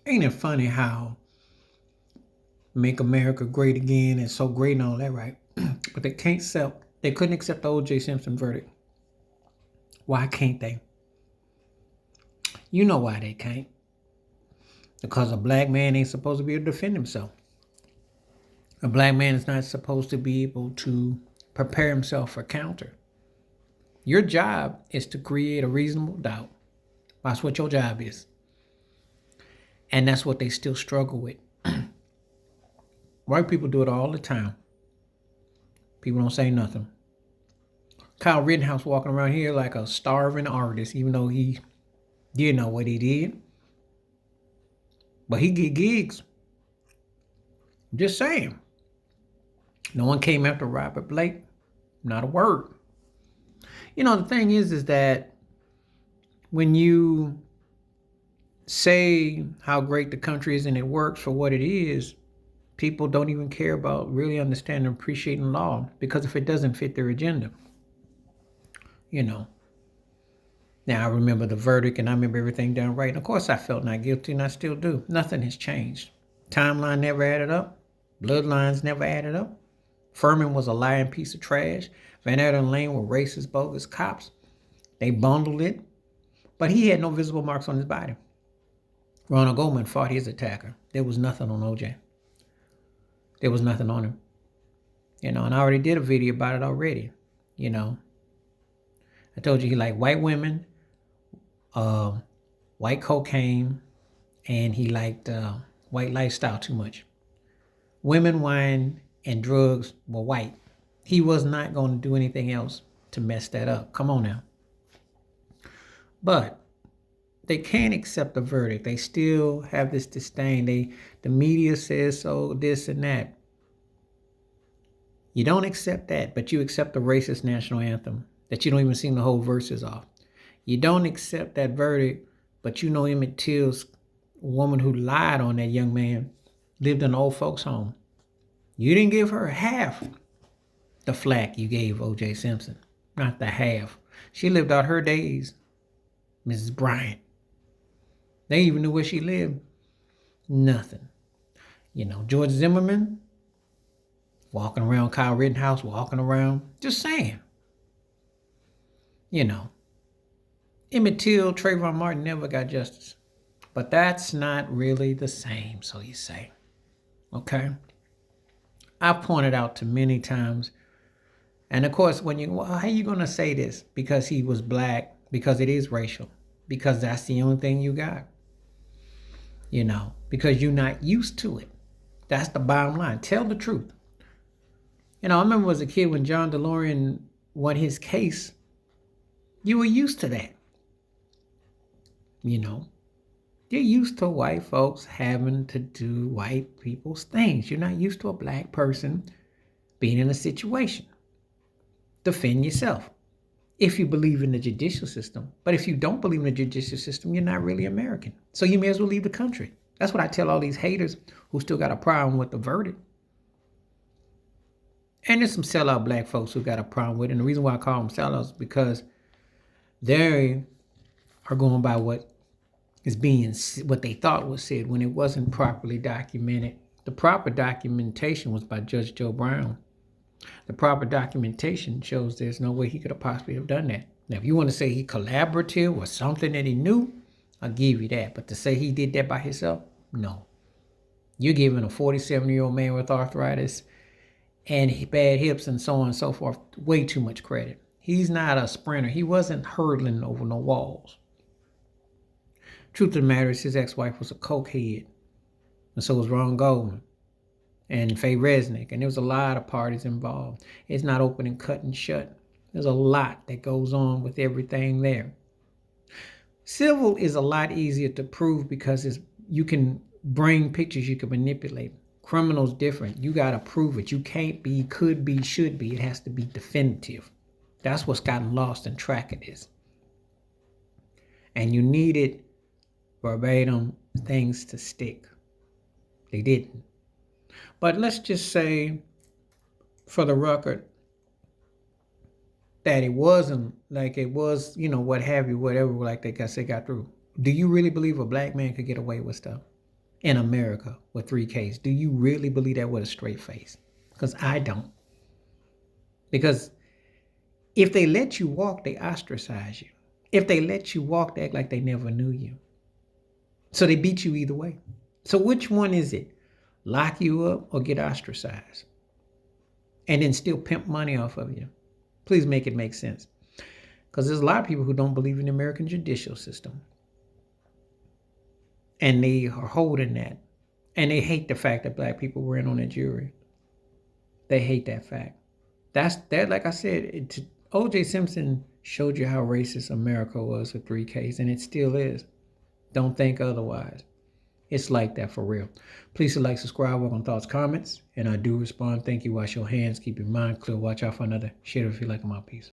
Ain't it funny how make America great again is so great and all that, right? But they couldn't accept the O.J. Simpson verdict. Why can't they? You know why they can't. Because a black man ain't supposed to be able to defend himself. A black man is not supposed to be able to prepare himself for counter. Your job is to create a reasonable doubt. That's what your job is. And that's what they still struggle with. White people do it all the time. People don't say nothing. Kyle Rittenhouse walking around here like a starving artist, even though he did know what he did. But he get gigs. I'm just saying. No one came after Robert Blake. Not a word. You know, the thing is that when you say how great the country is and it works for what it is, people don't even care about really understanding and appreciating law, because if it doesn't fit their agenda, you know. Now, I remember the verdict and I remember everything done right. And of course, I felt not guilty and I still do. Nothing has changed. Timeline never added up. Bloodlines never added up. Furman was a lying piece of trash. Van Aert and Lane were racist, bogus cops. They bundled it. But he had no visible marks on his body. Ronald Goldman fought his attacker. There was nothing on OJ. There was nothing on him. You know, and I already did a video about it already. You know, I told you he liked white women, white cocaine, and he liked white lifestyle too much. Women, wine, and drugs were white. He was not going to do anything else to mess that up. Come on now. But they can't accept the verdict. They still have this disdain. The media says so, this and that. You don't accept that, but you accept the racist national anthem that you don't even sing the whole verses off. You don't accept that verdict, but you know Emmett Till's woman who lied on that young man lived in an old folks' home. You didn't give her half the flack you gave O.J. Simpson. Not the half. She lived out her days, Mrs. Bryant. They even knew where she lived. Nothing. You know, George Zimmerman, walking around, Kyle Rittenhouse, walking around, just saying. You know, Emmett Till, Trayvon Martin never got justice. But that's not really the same, so you say. Okay? I've pointed out to many times, and of course, well, how are you going to say this? Because he was black, because it is racial, because that's the only thing you got. You know, because you're not used to it. That's the bottom line. Tell the truth. You know, I remember as a kid when John DeLorean won his case, you were used to that. You know, you're used to white folks having to do white people's things. You're not used to a black person being in a situation. Defend yourself. If you believe in the judicial system. But if you don't believe in the judicial system, you're not really American. So you may as well leave the country. That's what I tell all these haters who still got a problem with the verdict. And there's some sellout black folks who got a problem with it. And the reason why I call them sellouts is because they are going by what they thought was said when it wasn't properly documented. The proper documentation was by Judge Joe Brown. The proper documentation shows there's no way he could have possibly have done that. Now, if you want to say he collaborative or something that he knew, I'll give you that. But to say he did that by himself, no. You're giving a 47-year-old man with arthritis and bad hips and so on and so forth way too much credit. He's not a sprinter. He wasn't hurdling over no walls. Truth of the matter is his ex-wife was a cokehead, and so was Ron Goldman and Faye Resnick, and there was a lot of parties involved. It's not open and cut and shut. There's a lot that goes on with everything there. Civil is a lot easier to prove because you can bring pictures you can manipulate. Criminal's different. You got to prove it. You can't be, could be, should be. It has to be definitive. That's what's gotten lost in track of this. And you needed verbatim things to stick. They didn't. But let's just say, for the record, that it wasn't like it was, what have you, whatever, like they got through. Do you really believe a black man could get away with stuff? in America with 3Ks. Do you really believe that with a straight face? Because I don't. Because if they let you walk, they ostracize you. If they let you walk, they act like they never knew you. So they beat you either way. So which one is it? Lock you up or get ostracized? And then still pimp money off of you. Please make it make sense. Because there's a lot of people who don't believe in the American judicial system. And they are holding that. And they hate the fact that black people were in on that jury. They hate that fact. That's that, like I said, O.J. Simpson showed you how racist America was with 3Ks, and it still is. Don't think otherwise. It's like that for real. Please like, subscribe, work on thoughts, comments, and I do respond. Thank you. Wash your hands. Keep your mind clear. Watch out for another shit if you like my piece.